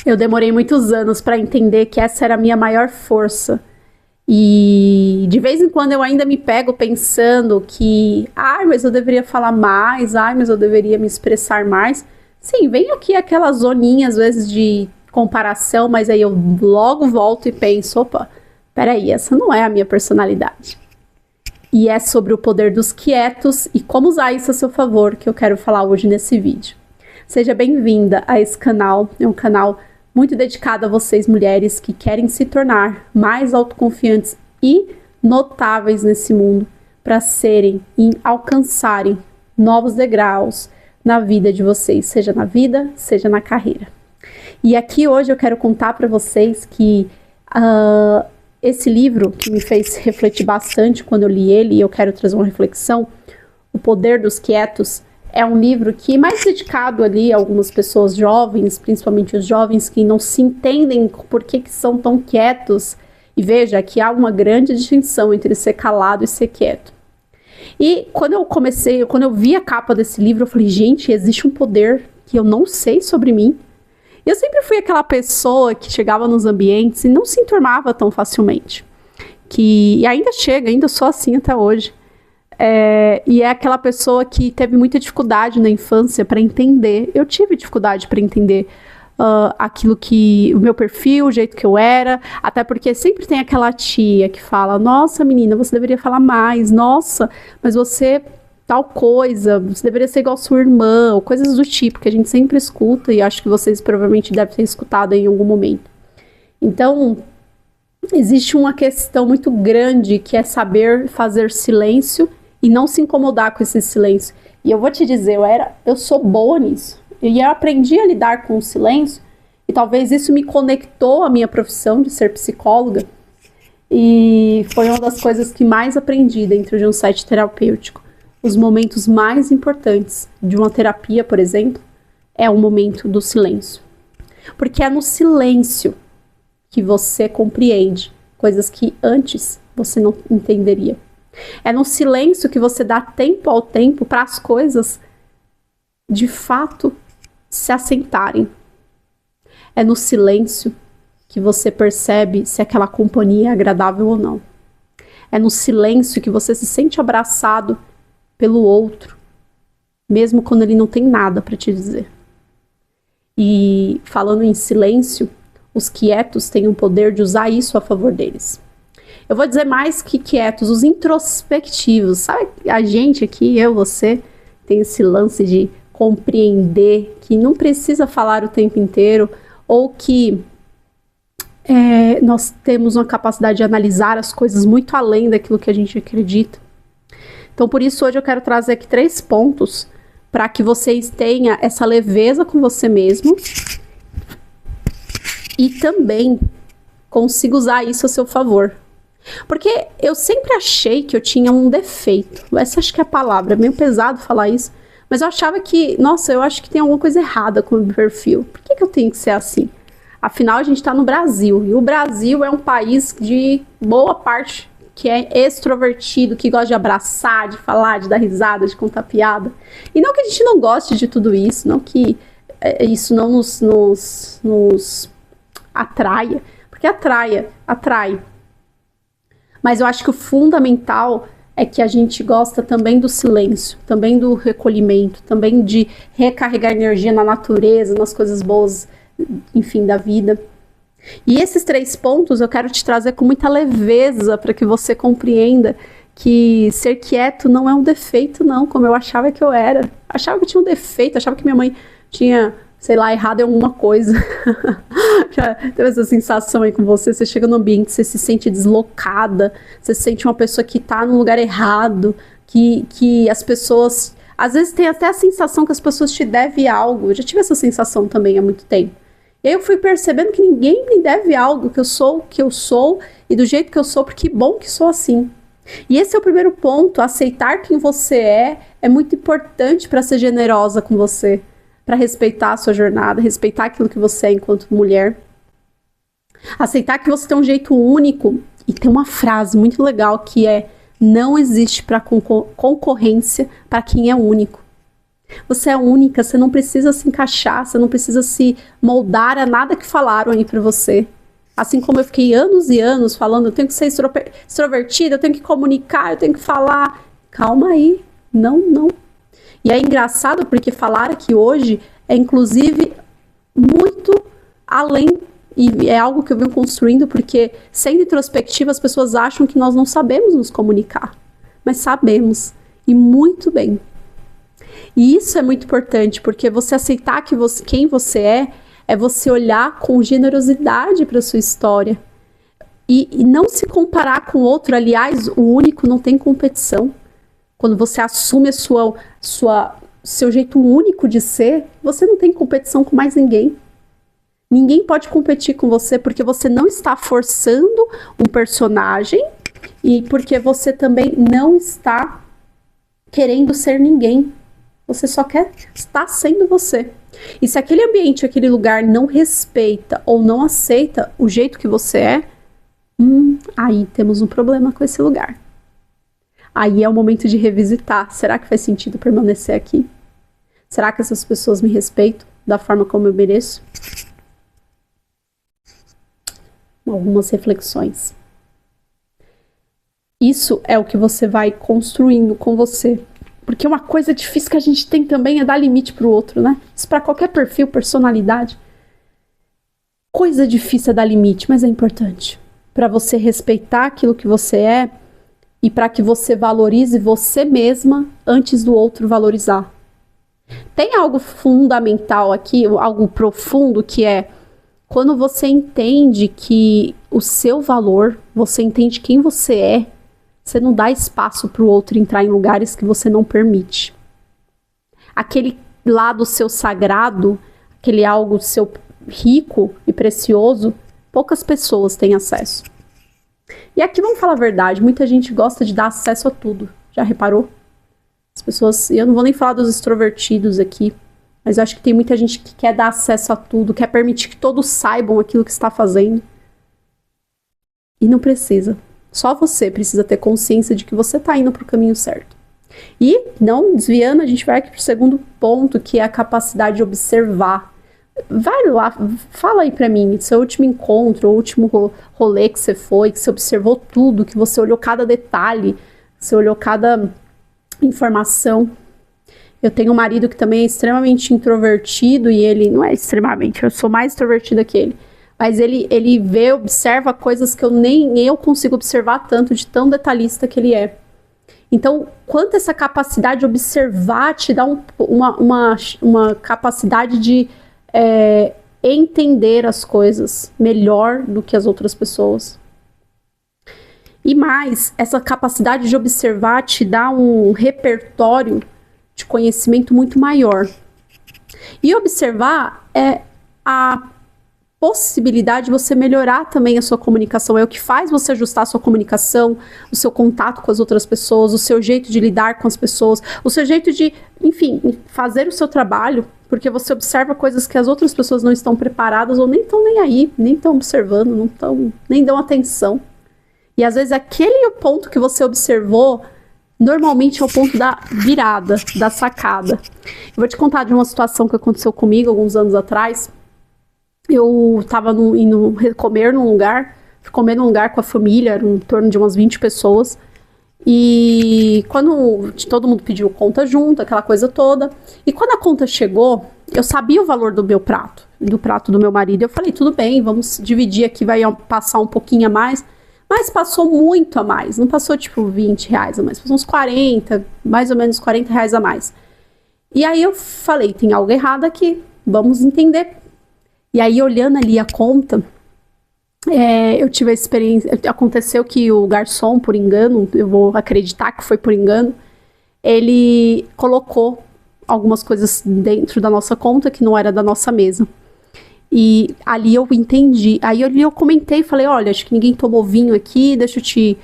Eu demorei muitos anos para entender que essa era a minha maior força. E de vez em quando eu ainda me pego pensando que, mas eu deveria falar mais, mas eu deveria me expressar mais. Sim, vem aqui aquela zoninha, às vezes, de comparação, mas aí eu logo volto e penso, opa, peraí, essa não é a minha personalidade. E é sobre o poder dos quietos e como usar isso a seu favor que eu quero falar hoje nesse vídeo. Seja bem-vinda a esse canal, é um canal muito dedicado a vocês mulheres que querem se tornar mais autoconfiantes e notáveis nesse mundo para serem e alcançarem novos degraus na vida de vocês, seja na vida, seja na carreira. E aqui hoje eu quero contar para vocês que esse livro que me fez refletir bastante quando eu li ele, e eu quero trazer uma reflexão, O Poder dos Quietos, é um livro que é mais dedicado ali a algumas pessoas jovens, principalmente os jovens que não se entendem por que são tão quietos. E veja que há uma grande distinção entre ser calado e ser quieto. E quando eu vi a capa desse livro, eu falei, gente, existe um poder que eu não sei sobre mim. Eu sempre fui aquela pessoa que chegava nos ambientes e não se enturmava tão facilmente. E ainda sou assim até hoje. E é aquela pessoa que teve muita dificuldade na infância para entender. Eu tive dificuldade para entender aquilo que o meu perfil, o jeito que eu era, até porque sempre tem aquela tia que fala, nossa menina, você deveria falar mais, nossa, mas você tal coisa, você deveria ser igual a sua irmã, ou coisas do tipo que a gente sempre escuta e acho que vocês provavelmente devem ter escutado em algum momento. Então, existe uma questão muito grande que é saber fazer silêncio e não se incomodar com esse silêncio. E eu vou te dizer, eu sou boa nisso. E eu aprendi a lidar com o silêncio, e talvez isso me conectou à minha profissão de ser psicóloga. E foi uma das coisas que mais aprendi dentro de um site terapêutico. Os momentos mais importantes de uma terapia, por exemplo, é o momento do silêncio. Porque é no silêncio que você compreende coisas que antes você não entenderia. É no silêncio que você dá tempo ao tempo para as coisas de fato se assentarem. É no silêncio que você percebe se aquela companhia é agradável ou não. É no silêncio que você se sente abraçado pelo outro, mesmo quando ele não tem nada para te dizer. E falando em silêncio, os quietos têm o poder de usar isso a favor deles. Eu vou dizer mais que quietos, os introspectivos. Sabe, a gente aqui, eu, você, tem esse lance de compreender que não precisa falar o tempo inteiro, ou que nós temos uma capacidade de analisar as coisas muito além daquilo que a gente acredita. Então, por isso, hoje eu quero trazer aqui 3 pontos para que vocês tenham essa leveza com você mesmo e também consiga usar isso a seu favor. Porque eu sempre achei que eu tinha um defeito. Essa acho que é a palavra, é meio pesado falar isso. Mas eu achava que, nossa, eu acho que tem alguma coisa errada com o meu perfil. Por que eu tenho que ser assim? Afinal, a gente está no Brasil. E o Brasil é um país de boa parte que é extrovertido, que gosta de abraçar, de falar, de dar risada, de contar piada. E não que a gente não goste de tudo isso, não que isso não nos atraia. Porque atrai. Mas eu acho que o fundamental é que a gente gosta também do silêncio, também do recolhimento, também de recarregar energia na natureza, nas coisas boas, enfim, da vida. E esses 3 pontos eu quero te trazer com muita leveza para que você compreenda que ser quieto não é um defeito não, como eu achava que eu era. Achava que eu tinha um defeito, achava que minha mãe tinha, sei lá, errado em alguma coisa. Já teve essa sensação aí com você? Você chega no ambiente, você se sente deslocada, você se sente uma pessoa que tá no lugar errado, que as pessoas, às vezes tem até a sensação que as pessoas te devem algo. Eu já tive essa sensação também há muito tempo. E aí eu fui percebendo que ninguém me deve algo, que eu sou o que eu sou e do jeito que eu sou, porque bom que sou assim. E esse é o primeiro ponto, aceitar quem você é muito importante para ser generosa com você, para respeitar a sua jornada, respeitar aquilo que você é enquanto mulher. Aceitar que você tem um jeito único. E tem uma frase muito legal que é: não existe concorrência para quem é único. Você é única, você não precisa se encaixar, você não precisa se moldar a nada que falaram aí pra você. Assim como eu fiquei anos e anos falando, eu tenho que ser extrovertida, eu tenho que comunicar, eu tenho que falar. Calma aí, não, não. E é engraçado porque falar aqui hoje é inclusive muito além, e é algo que eu venho construindo, porque sendo introspectiva as pessoas acham que nós não sabemos nos comunicar, mas sabemos, e muito bem. E isso é muito importante, porque você aceitar que quem você é você olhar com generosidade para sua história. E não se comparar com o outro. Aliás, o único não tem competição. Quando você assume seu jeito único de ser, você não tem competição com mais ninguém. Ninguém pode competir com você porque você não está forçando um personagem e porque você também não está querendo ser ninguém. Você só quer estar sendo você. E se aquele ambiente, aquele lugar não respeita ou não aceita o jeito que você é, aí temos um problema com esse lugar. Aí é o momento de revisitar. Será que faz sentido permanecer aqui? Será que essas pessoas me respeitam da forma como eu mereço? Algumas reflexões. Isso é o que você vai construindo com você. Porque uma coisa difícil que a gente tem também é dar limite pro outro, né? Isso para qualquer perfil, personalidade. Coisa difícil é dar limite, mas é importante. Para você respeitar aquilo que você é e para que você valorize você mesma antes do outro valorizar. Tem algo fundamental aqui, algo profundo, que é quando você entende que o seu valor, você entende quem você é, você não dá espaço para o outro entrar em lugares que você não permite. Aquele lado seu sagrado, aquele algo seu rico e precioso, poucas pessoas têm acesso. E aqui vamos falar a verdade, muita gente gosta de dar acesso a tudo. Já reparou? As pessoas, eu não vou nem falar dos extrovertidos aqui, mas eu acho que tem muita gente que quer dar acesso a tudo, quer permitir que todos saibam aquilo que está fazendo. E não precisa. Só você precisa ter consciência de que você está indo para o caminho certo. E, não desviando, a gente vai aqui para o segundo ponto, que é a capacidade de observar. Vai lá, fala aí para mim, seu último encontro, o último rolê que você foi, que você observou tudo, que você olhou cada detalhe, você olhou cada informação. Eu tenho um marido que também é extremamente introvertido e ele não é extremamente, eu sou mais extrovertida que ele. Mas ele vê, observa coisas que nem eu consigo observar tanto, de tão detalhista que ele é. Então, quanto essa capacidade de observar te dá uma capacidade de entender as coisas melhor do que as outras pessoas. E mais, essa capacidade de observar te dá um repertório de conhecimento muito maior. E observar é a possibilidade de você melhorar também a sua comunicação, é o que faz você ajustar a sua comunicação, o seu contato com as outras pessoas, o seu jeito de lidar com as pessoas, o seu jeito de, enfim, fazer o seu trabalho, porque você observa coisas que as outras pessoas não estão preparadas ou nem estão nem aí, nem estão observando, nem dão atenção. E às vezes aquele ponto que você observou, normalmente é o ponto da virada, da sacada. Eu vou te contar de uma situação que aconteceu comigo alguns anos atrás. Eu tava indo comer num lugar, fui comer num lugar com a família, era em torno de umas 20 pessoas. E quando todo mundo pediu conta junto, aquela coisa toda. E quando a conta chegou, eu sabia o valor do meu prato, do prato do meu marido. Eu falei, tudo bem, vamos dividir aqui, vai passar um pouquinho a mais. Mas passou muito a mais, não passou tipo 20 reais a mais, passou uns 40, mais ou menos 40 reais a mais. E aí eu falei, tem algo errado aqui, vamos entender. E aí, olhando ali a conta, eu tive a experiência, aconteceu que o garçom, por engano, eu vou acreditar que foi por engano, ele colocou algumas coisas dentro da nossa conta que não era da nossa mesa. E ali eu entendi, aí ali eu comentei, falei, olha, acho que ninguém tomou vinho aqui, deixa eu te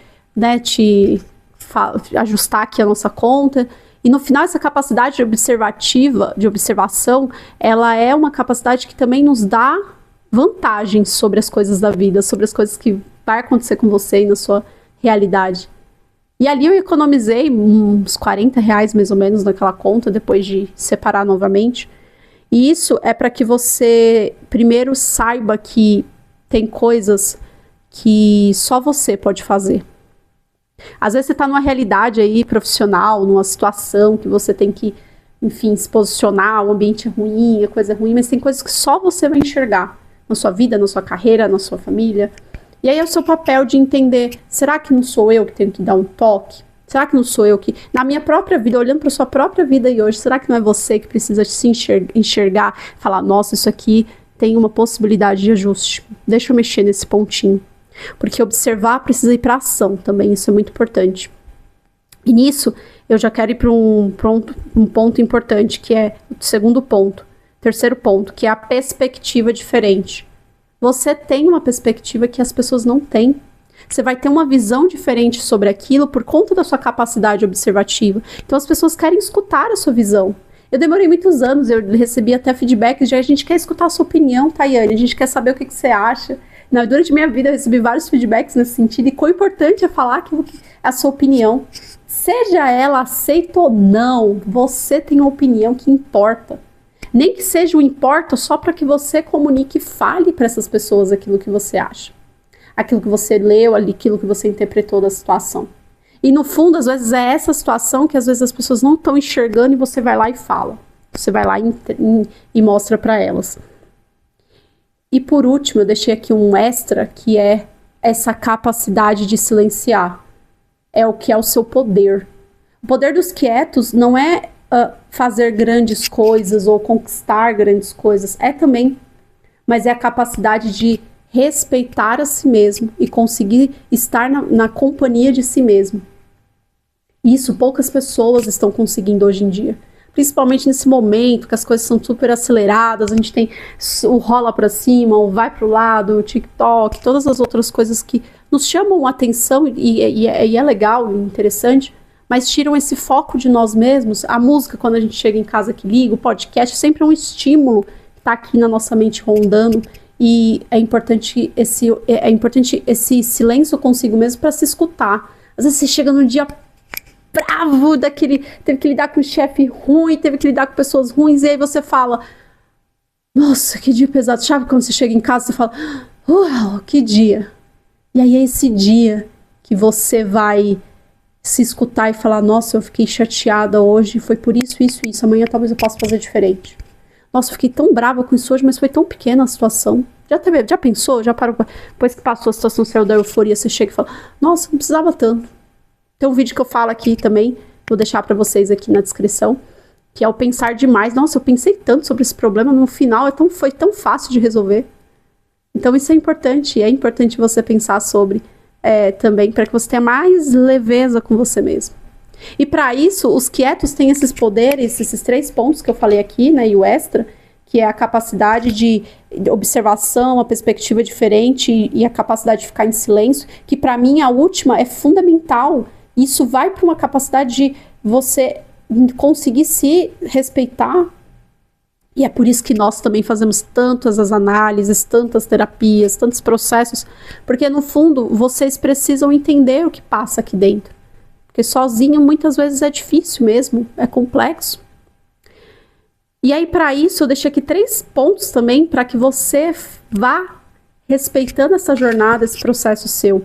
ajustar aqui a nossa conta. E no final, essa capacidade de observação, ela é uma capacidade que também nos dá vantagens sobre as coisas da vida, sobre as coisas que vai acontecer com você e na sua realidade. E ali eu economizei uns R$ 40 mais ou menos naquela conta, depois de separar novamente. E isso é para que você primeiro saiba que tem coisas que só você pode fazer. Às vezes você está numa realidade aí profissional, numa situação que você tem que, enfim, se posicionar, o ambiente é ruim, a coisa é ruim, mas tem coisas que só você vai enxergar na sua vida, na sua carreira, na sua família. E aí é o seu papel de entender, será que não sou eu que tenho que dar um toque? Será que não sou eu que, na minha própria vida, olhando para sua própria vida e hoje, será que não é você que precisa se enxergar, falar, nossa, isso aqui tem uma possibilidade de ajuste, deixa eu mexer nesse pontinho. Porque observar precisa ir para ação também, isso é muito importante. E nisso, eu já quero ir para um ponto importante, que é o segundo ponto, terceiro ponto, que é a perspectiva diferente. Você tem uma perspectiva que as pessoas não têm. Você vai ter uma visão diferente sobre aquilo por conta da sua capacidade observativa. Então as pessoas querem escutar a sua visão. Eu demorei muitos anos, eu recebi até feedbacks de a gente quer escutar a sua opinião, Tayane, a gente quer saber o que você acha. Durante minha vida eu recebi vários feedbacks nesse sentido e quão importante é falar aquilo que é a sua opinião. Seja ela aceita ou não, você tem uma opinião que importa. Nem que seja o importa só para que você comunique e fale para essas pessoas aquilo que você acha. Aquilo que você leu, aquilo que você interpretou da situação. E no fundo, às vezes, é essa situação que às vezes as pessoas não estão enxergando e você vai lá e fala. Você vai lá e mostra para elas. E por último, eu deixei aqui um extra, que é essa capacidade de silenciar. É o que é o seu poder. O poder dos quietos não é fazer grandes coisas ou conquistar grandes coisas. É também. Mas é a capacidade de respeitar a si mesmo e conseguir estar na companhia de si mesmo. Isso poucas pessoas estão conseguindo hoje em dia. Principalmente nesse momento que as coisas são super aceleradas, a gente tem o rola pra cima, o vai pro lado, o TikTok, todas as outras coisas que nos chamam a atenção e é legal e interessante, mas tiram esse foco de nós mesmos. A música, quando a gente chega em casa que liga, o podcast, sempre é um estímulo que tá aqui na nossa mente rondando, e é importante esse silêncio consigo mesmo para se escutar. Às vezes você chega num dia bravo, teve que lidar com um chefe ruim, teve que lidar com pessoas ruins, e aí você fala, nossa, que dia pesado. Sabe quando você chega em casa, você fala, uau, que dia. E aí é esse dia que você vai se escutar e falar, nossa, eu fiquei chateada hoje, foi por isso, amanhã talvez eu possa fazer diferente. Nossa, eu fiquei tão brava com isso hoje, mas foi tão pequena a situação. Já pensou? Já parou? Depois que passou a situação, saiu da euforia, você chega e fala, nossa, não precisava tanto. Tem um vídeo que eu falo aqui também, vou deixar para vocês aqui na descrição, que é o pensar demais. Nossa, eu pensei tanto sobre esse problema, no final foi tão fácil de resolver. Então isso é importante você pensar sobre também, para que você tenha mais leveza com você mesmo. E para isso, os quietos têm esses poderes, esses 3 pontos que eu falei aqui, né, e o extra, que é a capacidade de observação, a perspectiva diferente e a capacidade de ficar em silêncio, que para mim a última é fundamental. Isso vai para uma capacidade de você conseguir se respeitar. E é por isso que nós também fazemos tantas as análises, tantas terapias, tantos processos, porque no fundo vocês precisam entender o que passa aqui dentro. Porque sozinho muitas vezes é difícil mesmo, é complexo. E aí para isso eu deixei aqui 3 pontos também para que você vá respeitando essa jornada, esse processo seu.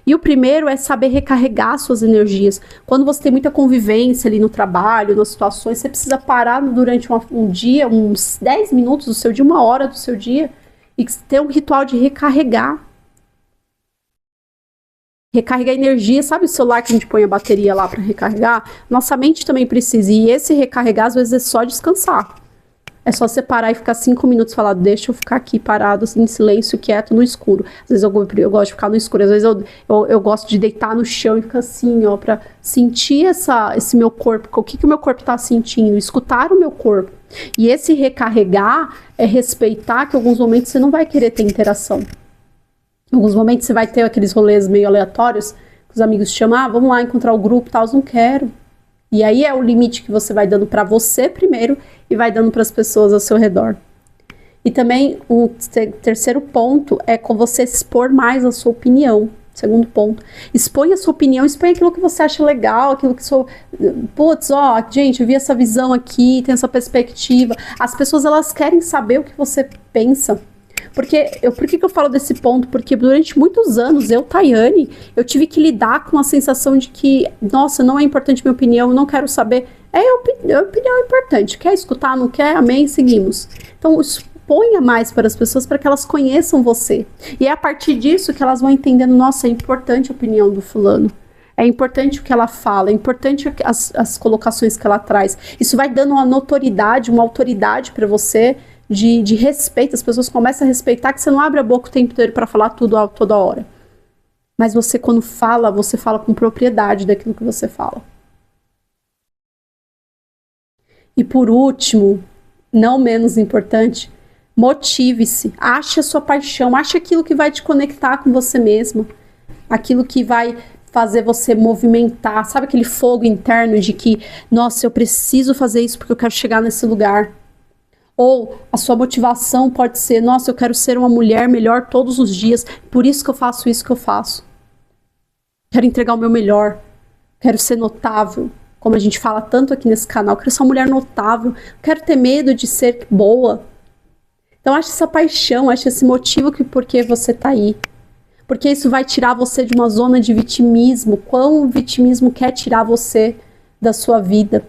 E o primeiro é saber recarregar suas energias. Quando você tem muita convivência ali no trabalho, nas situações, você precisa parar durante um dia, uns 10 minutos do seu dia, 1 hora do seu dia, e ter um ritual de recarregar. Recarregar energia, sabe o celular que a gente põe a bateria lá para recarregar? Nossa mente também precisa, e esse recarregar às vezes é só descansar. É só você parar e ficar 5 minutos e falar, deixa eu ficar aqui parado, assim, em silêncio, quieto, no escuro. Às vezes eu gosto de ficar no escuro, às vezes eu gosto de deitar no chão e ficar assim, ó, pra sentir esse meu corpo, o que o meu corpo tá sentindo, escutar o meu corpo. E esse recarregar é respeitar que em alguns momentos você não vai querer ter interação. Em alguns momentos você vai ter aqueles rolês meio aleatórios, que os amigos te chamam, vamos lá encontrar o grupo e tal, não quero. E aí é o limite que você vai dando para você primeiro e vai dando para as pessoas ao seu redor. E também o terceiro ponto é com você expor mais a sua opinião. Segundo ponto, expõe a sua opinião, expõe aquilo que você acha legal, aquilo que sou... Putz, ó, gente, eu vi essa visão aqui, tem essa perspectiva. As pessoas, elas querem saber o que você pensa. Por que eu falo desse ponto? Porque durante muitos anos, Tayane, eu tive que lidar com a sensação de que, nossa, não é importante minha opinião, eu não quero saber. A opinião é importante. Quer escutar, não quer? Amém, seguimos. Então, exponha mais para as pessoas para que elas conheçam você. E é a partir disso que elas vão entendendo, nossa, é importante a opinião do fulano. É importante o que ela fala, é importante as colocações que ela traz. Isso vai dando uma notoriedade, uma autoridade para você, de respeito. As pessoas começam a respeitar que você não abre a boca o tempo inteiro para falar tudo a toda hora. Mas você, quando fala, você fala com propriedade daquilo que você fala. E por último, não menos importante, motive-se. Ache a sua paixão, ache aquilo que vai te conectar com você mesmo. Aquilo que vai fazer você movimentar. Sabe aquele fogo interno de que, nossa, eu preciso fazer isso porque eu quero chegar nesse lugar. Ou a sua motivação pode ser, nossa, eu quero ser uma mulher melhor todos os dias, por isso que eu faço isso que eu faço. Quero entregar o meu melhor, quero ser notável, como a gente fala tanto aqui nesse canal, quero ser uma mulher notável, quero ter medo de ser boa. Então ache essa paixão, ache esse motivo por que você tá aí. Porque isso vai tirar você de uma zona de vitimismo, quão o vitimismo quer tirar você da sua vida.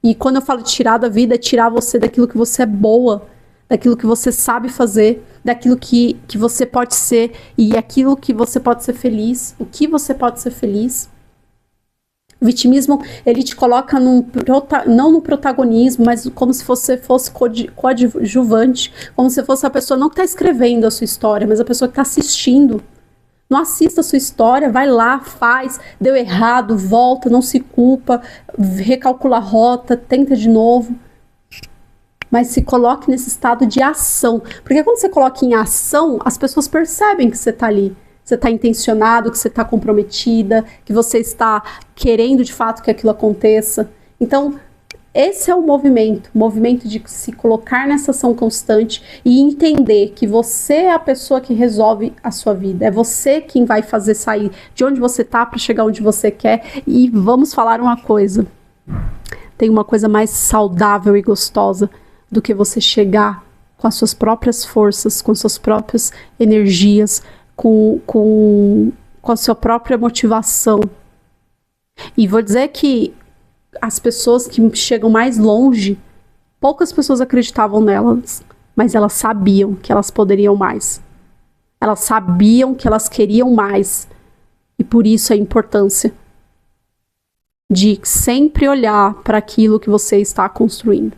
E quando eu falo de tirar da vida, é tirar você daquilo que você é boa, daquilo que você sabe fazer, daquilo que você pode ser e aquilo que você pode ser feliz, o que você pode ser feliz. O vitimismo, ele te coloca não no protagonismo, mas como se você fosse coadjuvante, como se fosse a pessoa não que está escrevendo a sua história, mas a pessoa que está assistindo. Não assista a sua história, vai lá, faz, deu errado, volta, não se culpa, recalcula a rota, tenta de novo. Mas se coloque nesse estado de ação. Porque quando você coloca em ação, as pessoas percebem que você está ali. Você está intencionado, que você está comprometida, que você está querendo de fato que aquilo aconteça. Então, esse é o movimento de se colocar nessa ação constante e entender que você é a pessoa que resolve a sua vida. É você quem vai fazer sair de onde você está para chegar onde você quer. E vamos falar uma coisa. Tem uma coisa mais saudável e gostosa do que você chegar com as suas próprias forças, com suas próprias energias, com a sua própria motivação. E vou dizer que as pessoas que chegam mais longe, poucas pessoas acreditavam nelas, mas elas sabiam que elas poderiam mais. Elas sabiam que elas queriam mais. E por isso a importância de sempre olhar para aquilo que você está construindo.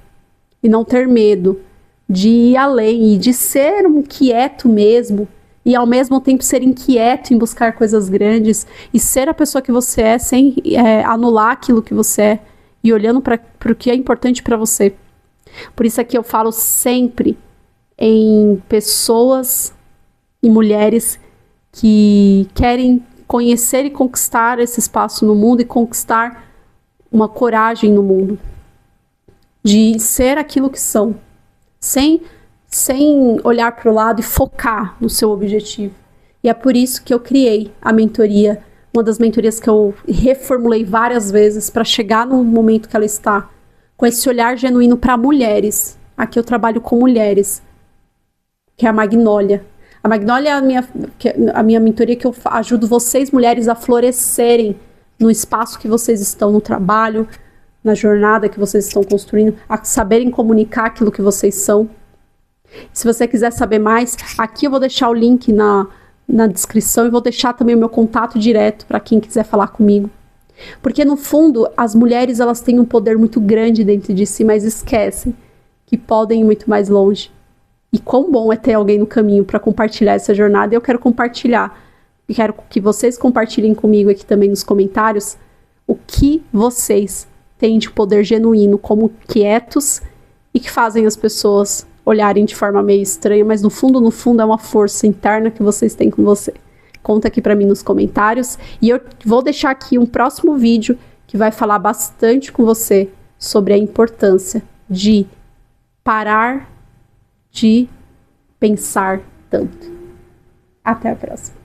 E não ter medo de ir além e de ser um quieto mesmo. E ao mesmo tempo ser inquieto em buscar coisas grandes. E ser a pessoa que você é sem anular aquilo que você é. E olhando para o que é importante para você. Por isso aqui eu falo sempre em pessoas e mulheres que querem conhecer e conquistar esse espaço no mundo e conquistar uma coragem no mundo. De ser aquilo que são. Sem olhar para o lado e focar no seu objetivo. E é por isso que eu criei a mentoria, uma das mentorias que eu reformulei várias vezes para chegar no momento que ela está, com esse olhar genuíno para mulheres. Aqui eu trabalho com mulheres, que é a Magnólia. A Magnólia é a minha mentoria que eu ajudo vocês, mulheres, a florescerem no espaço que vocês estão, no trabalho, na jornada que vocês estão construindo, a saberem comunicar aquilo que vocês são. Se você quiser saber mais, aqui eu vou deixar o link na descrição e vou deixar também o meu contato direto para quem quiser falar comigo. Porque no fundo, as mulheres elas têm um poder muito grande dentro de si, mas esquecem que podem ir muito mais longe. E quão bom é ter alguém no caminho para compartilhar essa jornada. E eu quero compartilhar. E quero que vocês compartilhem comigo aqui também nos comentários o que vocês têm de poder genuíno, como quietos e que fazem as pessoas olharem de forma meio estranha, mas no fundo é uma força interna que vocês têm com você. Conta aqui pra mim nos comentários e eu vou deixar aqui um próximo vídeo que vai falar bastante com você sobre a importância de parar de pensar tanto. Até a próxima.